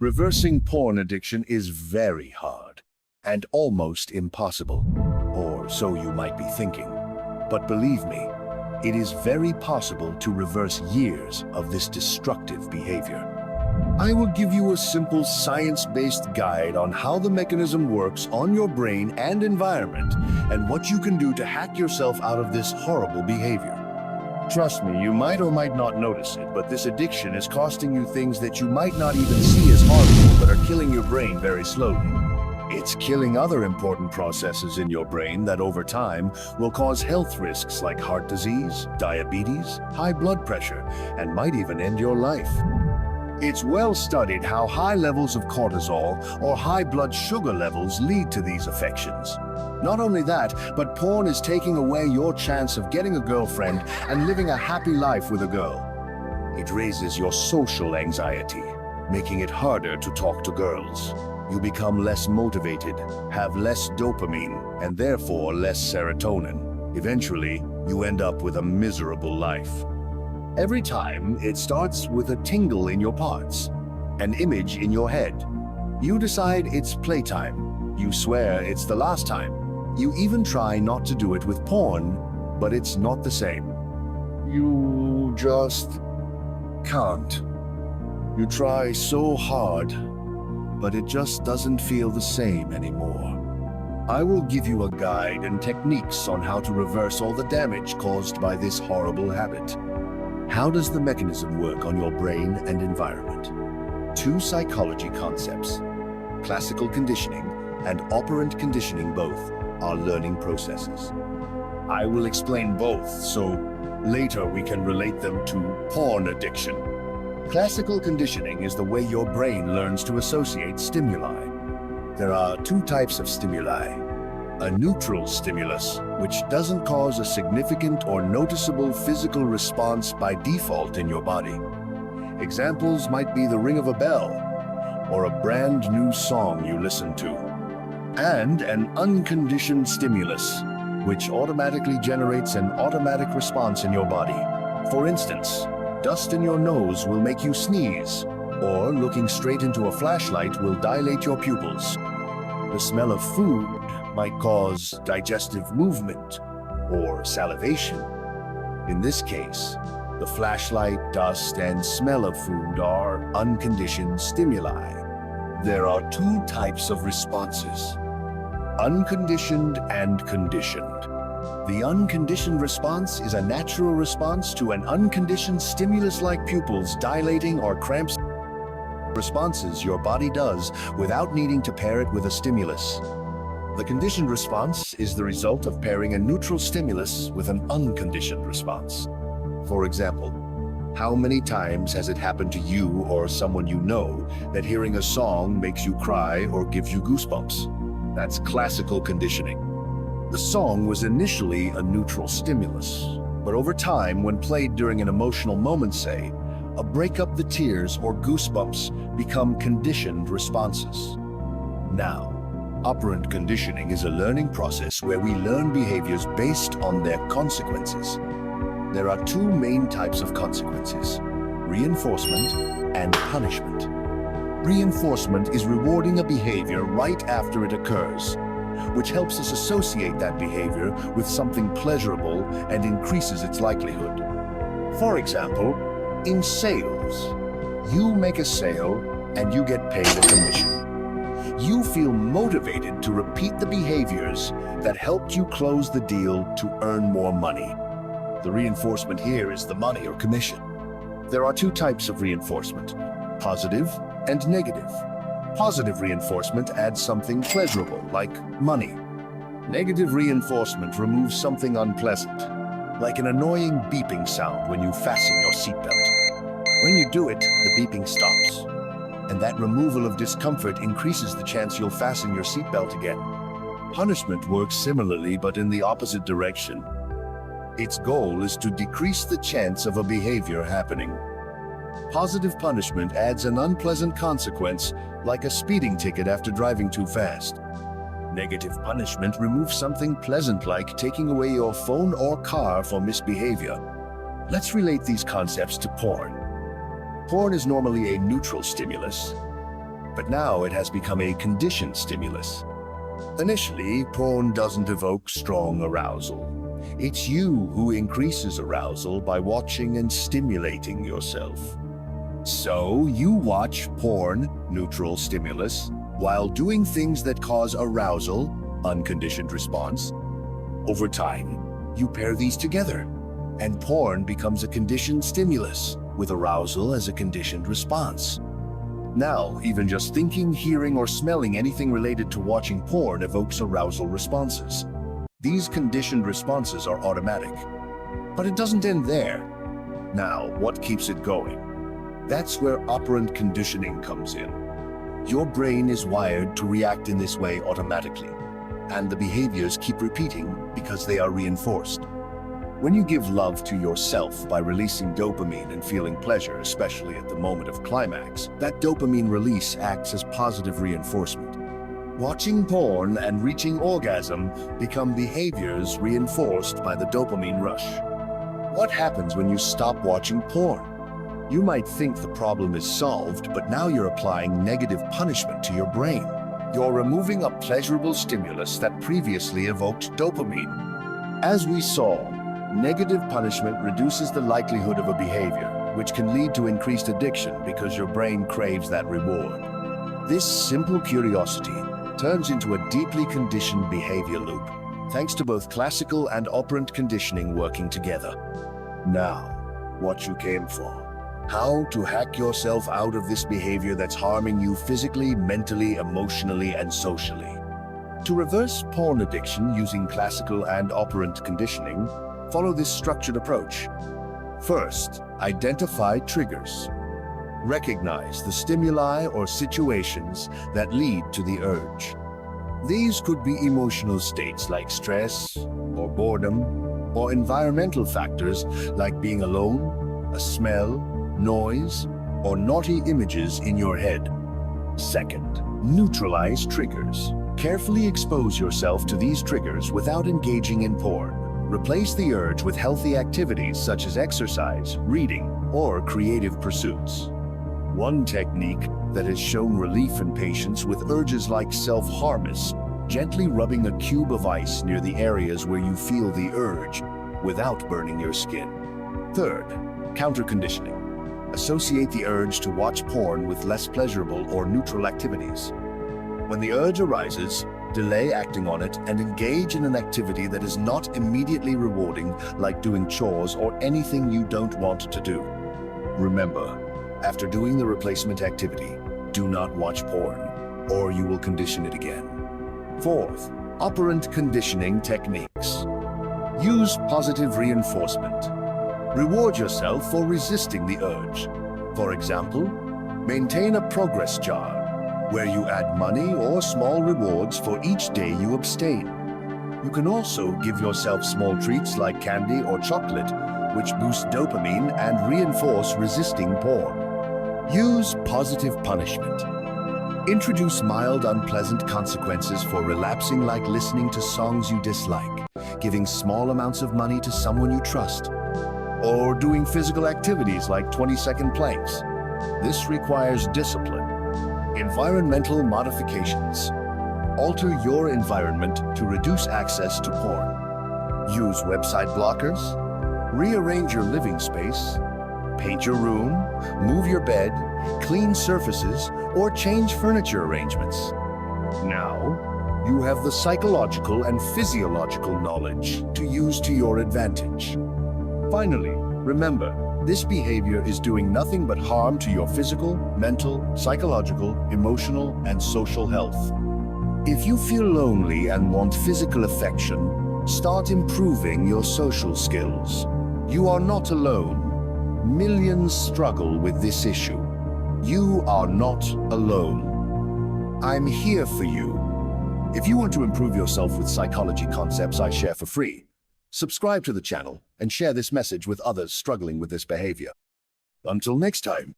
Reversing porn addiction is very hard and almost impossible, or so you might be thinking. But believe me, it is very possible to reverse years of this destructive behavior. I will give you a simple science-based guide on how the mechanism works on your brain and environment and what you can do to hack yourself out of this horrible behavior. Trust me, you might or might not notice it, but this addiction is costing you things that you might not even see as harmful but are killing your brain very slowly. It's killing other important processes in your brain that over time will cause health risks like heart disease, diabetes, high blood pressure, and might even end your life. It's well studied how high levels of cortisol or high blood sugar levels lead to these affections. Not only that, but porn is taking away your chance of getting a girlfriend and living a happy life with a girl. It raises your social anxiety, making it harder to talk to girls. You become less motivated, have less dopamine, and therefore less serotonin. Eventually, you end up with a miserable life. Every time, it starts with a tingle in your parts, an image in your head. You decide it's playtime. You swear it's the last time. You even try not to do it with porn, but it's not the same. You just can't. You try so hard, but it just doesn't feel the same anymore. I will give you a guide and techniques on how to reverse all the damage caused by this horrible habit. How does the mechanism work on your brain and environment? Two psychology concepts, classical conditioning and operant conditioning, both are learning processes. I will explain both, so later we can relate them to porn addiction. Classical conditioning is the way your brain learns to associate stimuli. There are two types of stimuli. A neutral stimulus, which doesn't cause a significant or noticeable physical response by default in your body. Examples might be the ring of a bell or a brand new song you listen to. And an unconditioned stimulus, which automatically generates an automatic response in your body. For instance, dust in your nose will make you sneeze, or looking straight into a flashlight will dilate your pupils. The smell of food might cause digestive movement or salivation. In this case, the flashlight, dust, and smell of food are unconditioned stimuli. There are two types of responses, unconditioned and conditioned. The unconditioned response is a natural response to an unconditioned stimulus like pupils dilating or cramps. Responses your body does without needing to pair it with a stimulus. The conditioned response is the result of pairing a neutral stimulus with an unconditioned response. For example, how many times has it happened to you or someone you know that hearing a song makes you cry or gives you goosebumps? That's classical conditioning. The song was initially a neutral stimulus, but over time, when played during an emotional moment, say, a break up the tears or goosebumps become conditioned responses. Now, operant conditioning is a learning process where we learn behaviors based on their consequences. There are two main types of consequences, reinforcement and punishment. Reinforcement is rewarding a behavior right after it occurs, which helps us associate that behavior with something pleasurable and increases its likelihood. For example, in sales, you make a sale and you get paid a commission. You feel motivated to repeat the behaviors that helped you close the deal to earn more money. The reinforcement here is the money or commission. There are two types of reinforcement, positive and negative. Positive reinforcement adds something pleasurable, like money. Negative reinforcement removes something unpleasant, like an annoying beeping sound when you fasten your seatbelt. When you do it, the beeping stops, and that removal of discomfort increases the chance you'll fasten your seatbelt again. Punishment works similarly, but in the opposite direction. Its goal is to decrease the chance of a behavior happening. Positive punishment adds an unpleasant consequence, like a speeding ticket after driving too fast. Negative punishment removes something pleasant, like taking away your phone or car for misbehavior. Let's relate these concepts to porn. Porn is normally a neutral stimulus. but now it has become a conditioned stimulus. Initially, porn doesn't evoke strong arousal. It's you who increases arousal by watching and stimulating yourself. So, you watch porn, neutral stimulus, while doing things that cause arousal, unconditioned response. Over time, you pair these together, and porn becomes a conditioned stimulus, with arousal as a conditioned response. Now, even just thinking, hearing, or smelling anything related to watching porn evokes arousal responses. These conditioned responses are automatic. But it doesn't end there. Now, what keeps it going? That's where operant conditioning comes in. Your brain is wired to react in this way automatically, and the behaviors keep repeating because they are reinforced. When you give love to yourself by releasing dopamine and feeling pleasure, especially at the moment of climax, that dopamine release acts as positive reinforcement. Watching porn and reaching orgasm become behaviors reinforced by the dopamine rush. What happens when you stop watching porn? You might think the problem is solved, but now you're applying negative punishment to your brain. You're removing a pleasurable stimulus that previously evoked dopamine. As we saw, negative punishment reduces the likelihood of a behavior, which can lead to increased addiction because your brain craves that reward. This simple curiosity turns into a deeply conditioned behavior loop, thanks to both classical and operant conditioning working together. Now, what you came for. How to hack yourself out of this behavior that's harming you physically, mentally, emotionally, and socially. To reverse porn addiction using classical and operant conditioning, follow this structured approach. First, identify triggers. Recognize the stimuli or situations that lead to the urge. These could be emotional states like stress or boredom, or environmental factors like being alone, a smell, noise, or naughty images in your head. Second, neutralize triggers. Carefully expose yourself to these triggers without engaging in porn. Replace the urge with healthy activities such as exercise, reading, or creative pursuits. One technique that has shown relief in patients with urges like self-harm is gently rubbing a cube of ice near the areas where you feel the urge without burning your skin. Third, counter-conditioning. Associate the urge to watch porn with less pleasurable or neutral activities. When the urge arises, delay acting on it and engage in an activity that is not immediately rewarding, like doing chores or anything you don't want to do. Remember, after doing the replacement activity, do not watch porn, or you will condition it again. Fourth, operant conditioning techniques. Use positive reinforcement. Reward yourself for resisting the urge. For example, maintain a progress jar, where you add money or small rewards for each day you abstain. You can also give yourself small treats like candy or chocolate, which boost dopamine and reinforce resisting porn. Use positive punishment. Introduce mild, unpleasant consequences for relapsing, like listening to songs you dislike, giving small amounts of money to someone you trust, or doing physical activities like 20-second planks. This requires discipline. Environmental modifications. Alter your environment to reduce access to porn. Use website blockers. Rearrange your living space. Paint your room, move your bed, clean surfaces, or change furniture arrangements. Now, you have the psychological and physiological knowledge to use to your advantage. Finally, remember, this behavior is doing nothing but harm to your physical, mental, psychological, emotional, and social health. If you feel lonely and want physical affection, start improving your social skills. You are not alone. Millions struggle with this issue. You are not alone. I'm here for you. If you want to improve yourself with psychology concepts I share for free, subscribe to the channel and share this message with others struggling with this behavior. Until next time.